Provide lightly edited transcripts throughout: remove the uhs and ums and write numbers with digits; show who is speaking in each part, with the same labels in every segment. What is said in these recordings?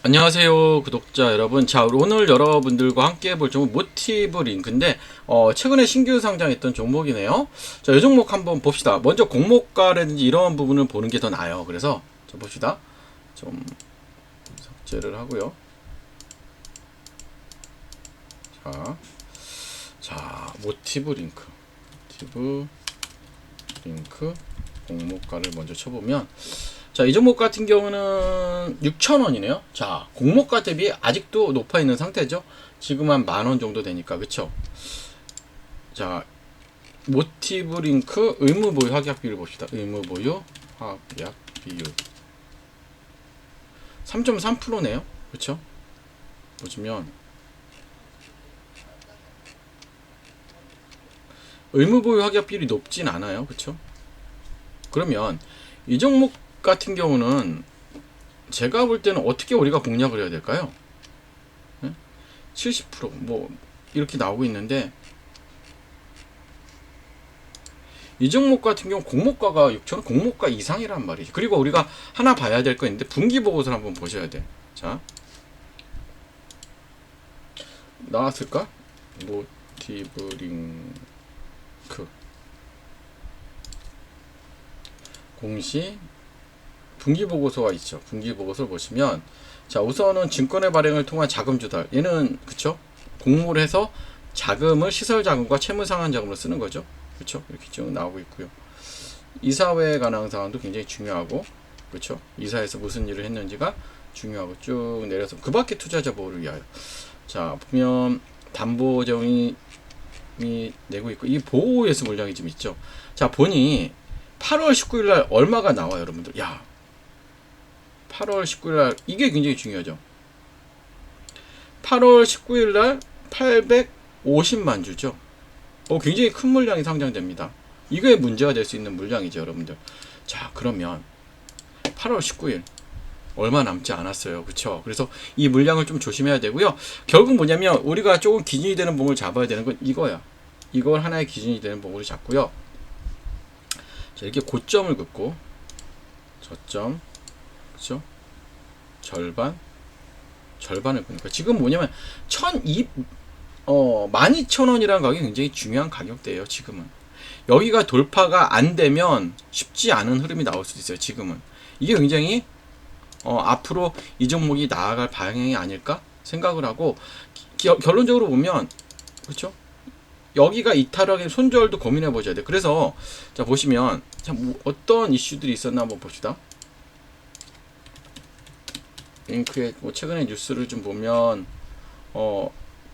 Speaker 1: 안녕하세요 구독자 여러분. 자, 오늘 여러분들과 함께 볼 종목 모티브 링크인데 최근에 신규 상장했던 종목이네요. 자, 이 종목 한번 봅시다. 먼저 공모가라든지 이런 부분을 보는 게 더 나아요. 그래서 자, 봅시다. 좀 삭제를 하고요. 자, 모티브 링크 공모가를 먼저 쳐보면, 자, 이 종목 같은 경우는 6,000원이네요. 자, 공모가 대비 아직도 높아 있는 상태죠. 지금 한 10,000원 정도 되니까, 그쵸? 자, 모티브 링크 의무 보유 확약 비율 봅시다. 의무 보유 확약 비율 3.3%네요. 그쵸? 보시면 의무 보유 확약 비율이 높진 않아요. 그쵸? 그러면 이 종목 같은 경우는 제가 볼 때는 어떻게 우리가 공략을 해야 될까요? 70%뭐 이렇게 나오고 있는데, 이 종목 같은 경우 공모가가 6,000원, 공모가 이상이란 말이죠. 그리고 우리가 하나 봐야 될 거 있는데, 분기 보고서를 한번 보셔야 돼. 자, 나왔을까? 모티브 링크 공시 분기 보고서가 있죠. 분기 보고서를 보시면, 자, 우선은 증권의 발행을 통한 자금 조달. 얘는 그쵸? 공모를 해서 자금을 시설 자금과 채무 상환 자금으로 쓰는 거죠. 그쵸? 이렇게 쭉 나오고 있고요. 이사회에 관한 사항도 굉장히 중요하고, 그쵸? 이사에서 무슨 일을 했는지가 중요하고, 쭉 내려서 그 밖에 투자자 보호를 위하여. 자, 보면 담보정이 내고 있고, 이 보호예수 물량이 좀 있죠. 자, 보니 8월 19일 날 얼마가 나와요, 여러분들. 야, 8월 19일 날 이게 굉장히 중요하죠. 8월 19일 날 850만 주죠. 굉장히 큰 물량이 상장됩니다. 이게 문제가 될 수 있는 물량이죠, 여러분들. 자, 그러면 8월 19일 얼마 남지 않았어요. 그쵸? 그래서 이 물량을 좀 조심해야 되고요. 결국 뭐냐면 우리가 조금 기준이 되는 봉을 잡아야 되는 건 이거야. 이걸 하나의 기준이 되는 봉으로 잡고요. 자, 이렇게 고점을 긋고 저점, 그쵸? 절반을 긋는 거예요. 지금 뭐냐면 12,000원이라는 가격이 굉장히 중요한 가격대예요. 지금은 여기가 돌파가 안 되면 쉽지 않은 흐름이 나올 수도 있어요. 지금은 이게 굉장히 앞으로 이 종목이 나아갈 방향이 아닐까 생각을 하고, 결론적으로 보면 그렇죠. 여기가 이탈하게 손절도 고민해 보셔야 돼요. 그래서 자, 보시면 참 어떤 이슈들이 있었나 한번 봅시다. 링크에 뭐 최근에 뉴스를 좀 보면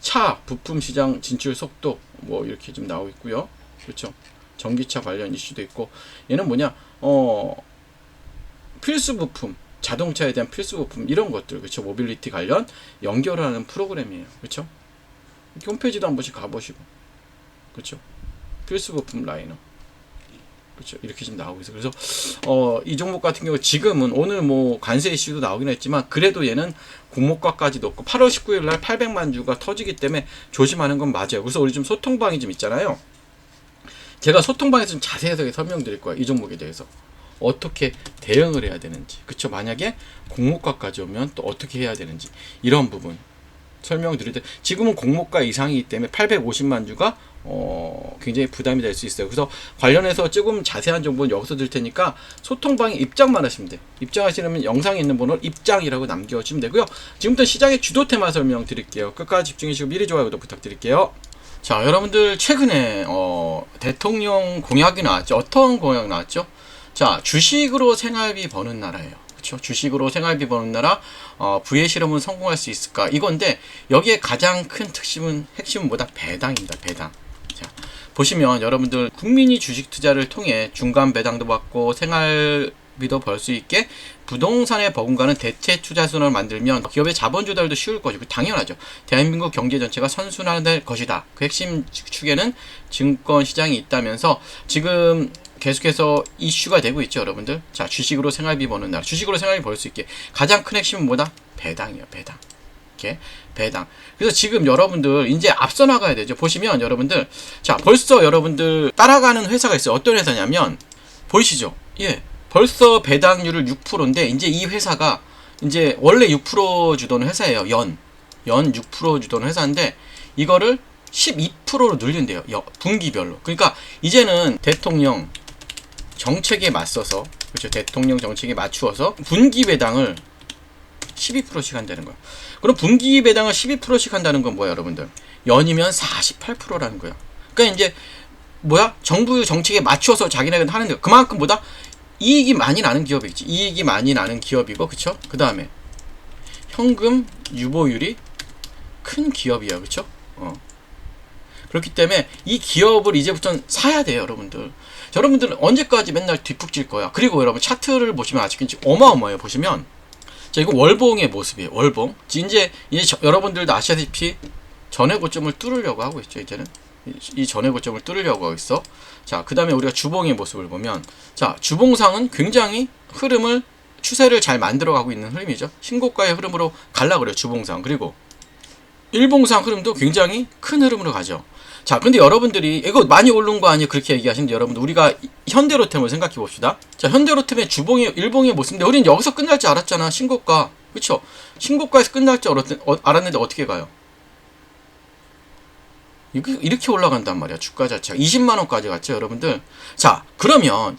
Speaker 1: 차 부품 시장 진출 속도 뭐 이렇게 좀 나오고 있고요. 그렇죠. 전기차 관련 이슈도 있고, 얘는 뭐냐 필수 부품, 자동차에 대한 필수 부품 이런 것들, 그렇죠. 모빌리티 관련 연결하는 프로그램이에요. 그렇죠. 홈페이지도 한 번씩 가보시고, 그렇죠. 필수 부품 라이너, 그렇죠. 이렇게 지금 나오고 있어요. 그래서 이 종목 같은 경우 지금은 오늘 뭐 관세 이슈도 나오긴 했지만, 그래도 얘는 공모가까지 높고 8월 19일 날 800만 주가 터지기 때문에 조심하는 건 맞아요. 그래서 우리 좀 소통방이 좀 있잖아요. 제가 소통방에서 좀 자세하게 설명드릴 거예요. 이 종목에 대해서 어떻게 대응을 해야 되는지, 그쵸. 만약에 공모가까지 오면 또 어떻게 해야 되는지, 이런 부분 설명드릴 때, 지금은 공모가 이상이기 때문에 850만 주가 굉장히 부담이 될 수 있어요. 그래서 관련해서 조금 자세한 정보는 여기서 드릴 테니까 소통방에 입장만 하시면 돼요. 입장하시려면 영상에 있는 번호를 입장이라고 남겨주시면 되고요. 지금부터 시장의 주도 테마 설명 드릴게요. 끝까지 집중해주시고 미리 좋아요, 구독 부탁드릴게요. 자, 여러분들 최근에 대통령 공약이 나왔죠. 어떤 공약 나왔죠? 자, 주식으로 생활비 버는 나라예요. 그렇죠? 주식으로 생활비 버는 나라, 부의 실험은 성공할 수 있을까? 이건데, 여기에 가장 큰 핵심은 뭐다? 배당입니다. 배당. 자, 보시면 여러분들 국민이 주식 투자를 통해 중간 배당도 받고 생활비도 벌 수 있게 부동산에 버금가는 대체 투자선을 만들면 기업의 자본 조달도 쉬울 것이고, 당연하죠. 대한민국 경제 전체가 선순환될 것이다. 그 핵심 축에는 증권 시장이 있다면서 지금 계속해서 이슈가 되고 있죠, 여러분들. 자, 주식으로 생활비 버는 나라, 주식으로 생활비 벌 수 있게 가장 큰 핵심은 뭐다? 배당이에요. 배당. 이렇게 배당. 그래서 지금 여러분들 이제 앞서 나가야 되죠. 보시면 여러분들, 자, 벌써 여러분들 따라가는 회사가 있어요. 어떤 회사냐면 보이시죠? 예, 벌써 배당률을 6%인데 이제 이 회사가 이제 원래 6% 주던 회사예요. 연 6% 주던 회사인데 이거를 12%로 늘린대요. 분기별로. 그러니까 이제는 대통령 정책에 맞서서, 그렇죠? 대통령 정책에 맞추어서 분기 배당을 12%씩 한다는 거예요. 그럼 분기 배당을 12%씩 한다는 건 뭐야, 여러분들? 연이면 48%라는 거예요. 그러니까 이제 뭐야? 정부 정책에 맞추어서 자기네가 하는 데 그만큼 보다 이익이 많이 나는 기업이겠지. 이익이 많이 나는 기업이고, 그쵸? 그 다음에 현금 유보율이 큰 기업이야, 그쵸? 그렇기 때문에 이 기업을 이제부터는 사야 돼요, 여러분들. 여러분들은 언제까지 맨날 뒷북질 거야. 그리고 여러분 차트를 보시면 아시겠지, 어마어마해요. 보시면 자, 이거 월봉의 모습이에요. 월봉. 이제 여러분들도 아시다시피 전의 고점을 뚫으려고 하고 있죠. 이제는 이 전의 고점을 뚫으려고 하고 있어. 자, 그 다음에 우리가 주봉의 모습을 보면, 자, 주봉상은 굉장히 추세를 잘 만들어가고 있는 흐름이죠. 신고가의 흐름으로 갈라 그래요, 주봉상. 그리고 일봉상 흐름도 굉장히 큰 흐름으로 가죠. 자, 근데 여러분들이 이거 많이 오른 거 아니에요? 그렇게 얘기하시는데, 여러분들 우리가 현대로템을 생각해 봅시다. 자, 현대로템의 주봉의 일봉의 모습인데 우리는 여기서 끝날 줄 알았잖아. 신고가. 그쵸? 신고가에서 끝날 줄 알았는데 어떻게 가요? 이렇게 올라간단 말이야. 주가 자체가 20만원까지 갔죠, 여러분들. 자, 그러면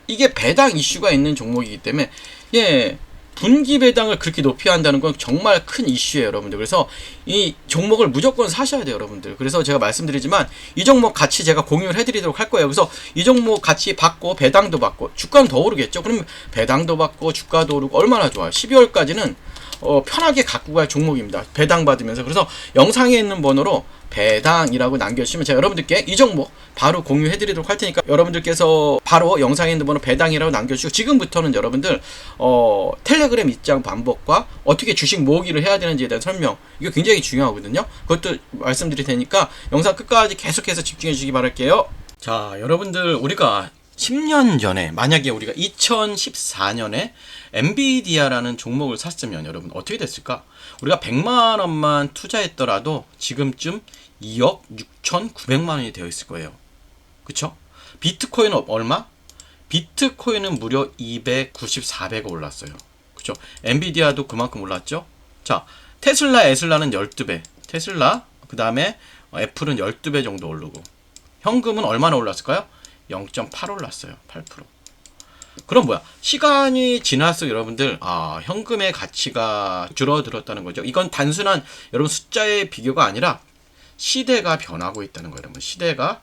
Speaker 1: 이게 배당 이슈가 있는 종목이기 때문에, 예, 분기 배당을 그렇게 높이 한다는 건 정말 큰 이슈예요, 여러분들. 그래서 이 종목을 무조건 사셔야 돼요, 여러분들. 그래서 제가 말씀드리지만 이 종목 같이 제가 공유를 해드리도록 할 거예요. 그래서 이 종목 같이 받고 배당도 받고 주가는 더 오르겠죠. 그러면 배당도 받고 주가도 오르고 얼마나 좋아요. 12월까지는 편하게 갖고 갈 종목입니다. 배당 받으면서. 그래서 영상에 있는 번호로 배당이라고 남겨주시면 제가 여러분들께 이 종목 바로 공유해드리도록 할 테니까, 여러분들께서 바로 영상에 있는 번호 배당이라고 남겨주시고, 지금부터는 여러분들 텔레그램 입장 반복과 어떻게 주식 모으기를 해야 되는지에 대한 설명, 이거 굉장히 중요하거든요. 그것도 말씀드릴 테니까 영상 끝까지 계속해서 집중해 주시기 바랄게요. 자, 여러분들 우리가 10년 전에, 만약에 우리가 2014년에 엔비디아라는 종목을 샀으면 여러분 어떻게 됐을까? 우리가 100만원만 투자했더라도 지금쯤 2억 6,900만원이 되어 있을 거예요. 그쵸? 비트코인은 얼마? 비트코인은 무려 294배가 올랐어요. 그쵸? 엔비디아도 그만큼 올랐죠? 자, 에슬라는 12배. 테슬라, 그 다음에 애플은 12배 정도 오르고, 현금은 얼마나 올랐을까요? 0.8 올랐어요. 8%. 그럼 뭐야? 시간이 지날수록 여러분들, 현금의 가치가 줄어들었다는 거죠. 이건 단순한 여러분 숫자의 비교가 아니라 시대가 변하고 있다는 거예요. 여러분, 시대가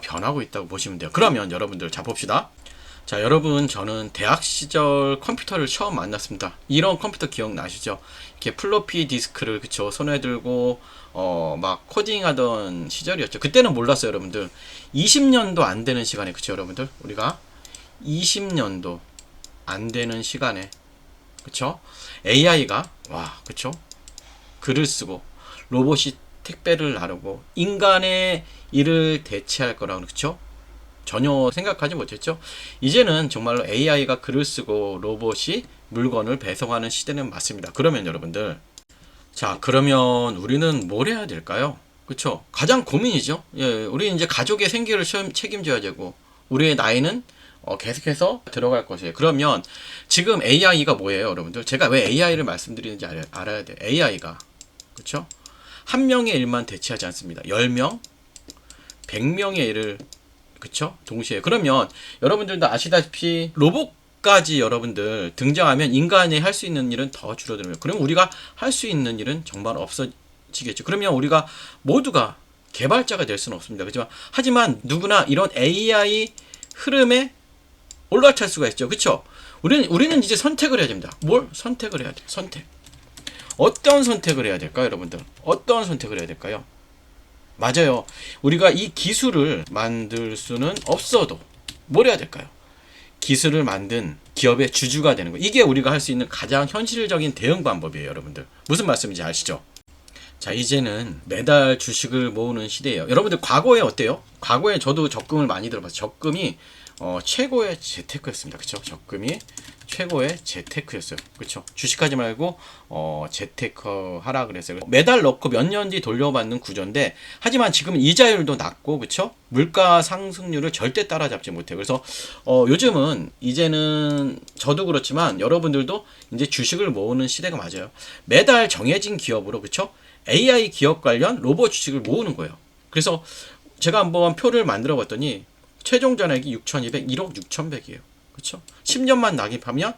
Speaker 1: 변하고 있다고 보시면 돼요. 그러면 여러분들, 자 봅시다. 자, 여러분, 저는 대학 시절 컴퓨터를 처음 만났습니다. 이런 컴퓨터 기억나시죠? 이렇게 플로피 디스크를, 그쵸, 손에 들고 막 코딩하던 시절이었죠. 그때는 몰랐어요, 여러분들. 20년도 안 되는 시간에, 그쵸, 여러분들, 우리가 20년도 안 되는 시간에, 그쵸, AI가 그쵸, 글을 쓰고 로봇이 택배를 나르고 인간의 일을 대체할 거라고, 그쵸, 전혀 생각하지 못했죠. 이제는 정말로 AI가 글을 쓰고 로봇이 물건을 배송하는 시대는 맞습니다. 그러면 여러분들, 자, 그러면 우리는 뭘 해야 될까요? 그쵸? 가장 고민이죠. 예, 우리 이제 가족의 생계를 책임져야 되고, 우리의 나이는 계속해서 들어갈 것이에요. 그러면 지금 AI가 뭐예요, 여러분들? 제가 왜 AI를 말씀드리는지 알아야 돼. AI가, 그쵸? 한 명의 일만 대체하지 않습니다. 10명, 100명의 일을, 그쵸? 동시에. 그러면 여러분들도 아시다시피 로봇까지 여러분들 등장하면 인간이 할 수 있는 일은 더 줄어들어요. 그럼 우리가 할 수 있는 일은 정말 없어지겠죠. 그러면 우리가 모두가 개발자가 될 수는 없습니다. 그렇지만 하지만 누구나 이런 AI 흐름에 올라탈 수가 있죠. 그쵸? 우리는 이제 선택을 해야 됩니다. 뭘 선택을 해야 돼요? 선택. 어떤 선택을 해야 될까요, 여러분들? 어떤 선택을 해야 될까요? 맞아요. 우리가 이 기술을 만들 수는 없어도 뭘 해야 될까요? 기술을 만든 기업의 주주가 되는 거. 이게 우리가 할 수 있는 가장 현실적인 대응 방법이에요, 여러분들. 무슨 말씀인지 아시죠? 자, 이제는 매달 주식을 모으는 시대예요. 여러분들 과거에 어때요? 과거에 저도 적금을 많이 들어봤어요. 적금이 최고의 재테크였습니다. 그쵸? 적금이 최고의 재테크였어요. 그쵸? 주식하지 말고 재테크 하라 그랬어요. 매달 넣고 몇 년 뒤 돌려받는 구조인데, 하지만 지금 이자율도 낮고, 그쵸? 물가 상승률을 절대 따라잡지 못해요. 그래서 요즘은 이제는 저도 그렇지만 여러분들도 이제 주식을 모으는 시대가 맞아요. 매달 정해진 기업으로, 그쵸? AI 기업 관련 로봇 주식을 모으는 거예요. 그래서 제가 한번 표를 만들어 봤더니 최종 잔액이 6,200, 1억 6,100이에요. 그렇죠? 10년만 낙입하면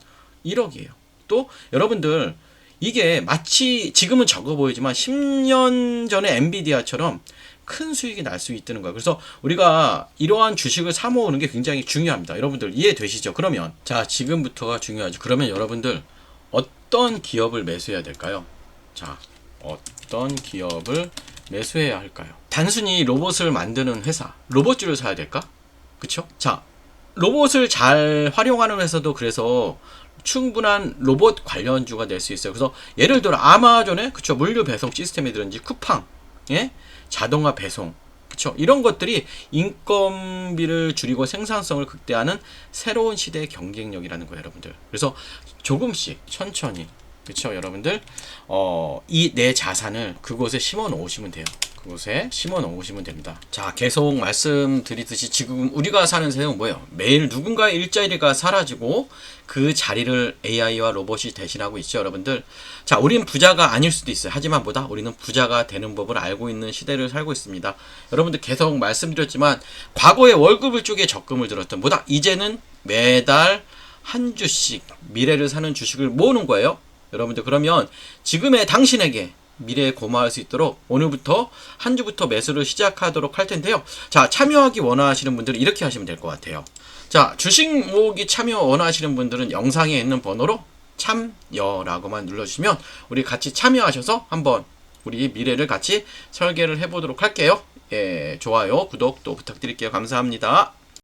Speaker 1: 1억이에요. 또 여러분들 이게 마치 지금은 적어 보이지만 10년 전에 엔비디아처럼 큰 수익이 날 수 있다는 거예요. 그래서 우리가 이러한 주식을 사 모으는 게 굉장히 중요합니다. 여러분들 이해되시죠? 그러면 자, 지금부터가 중요하죠. 그러면 여러분들 어떤 기업을 매수해야 될까요? 자, 어떤 기업을 매수해야 할까요? 단순히 로봇을 만드는 회사, 로봇주를 사야 될까? 그쵸? 자, 로봇을 잘 활용하는 회사도 그래서 충분한 로봇 관련주가 될 수 있어요. 그래서 예를 들어 아마존의, 그쵸, 물류 배송 시스템이든지 쿠팡, 예? 자동화 배송, 그쵸, 이런 것들이 인건비를 줄이고 생산성을 극대화하는 새로운 시대의 경쟁력이라는 거예요, 여러분들. 그래서 조금씩 천천히, 그쵸, 여러분들 이 내 자산을 그곳에 심어 놓으시면 돼요. 그곳에 심어 놓으시면 됩니다. 자, 계속 말씀드리듯이 지금 우리가 사는 세상은 뭐예요? 매일 누군가의 일자리가 사라지고 그 자리를 AI와 로봇이 대신하고 있죠, 여러분들. 자, 우리는 부자가 아닐 수도 있어요. 하지만 뭐다? 우리는 부자가 되는 법을 알고 있는 시대를 살고 있습니다. 여러분들 계속 말씀드렸지만 과거에 월급을 쪼개 적금을 들었던 뭐다? 이제는 매달 한 주씩 미래를 사는 주식을 모으는 거예요. 여러분들, 그러면 지금의 당신에게 미래에 고마울 수 있도록 오늘부터 한 주부터 매수를 시작하도록 할 텐데요. 자, 참여하기 원하시는 분들은 이렇게 하시면 될 것 같아요. 자, 주식 모으기 참여 원하시는 분들은 영상에 있는 번호로 참여라고만 눌러주시면 우리 같이 참여하셔서 한번 우리 미래를 같이 설계를 해보도록 할게요. 예, 좋아요, 구독 또 부탁드릴게요. 감사합니다.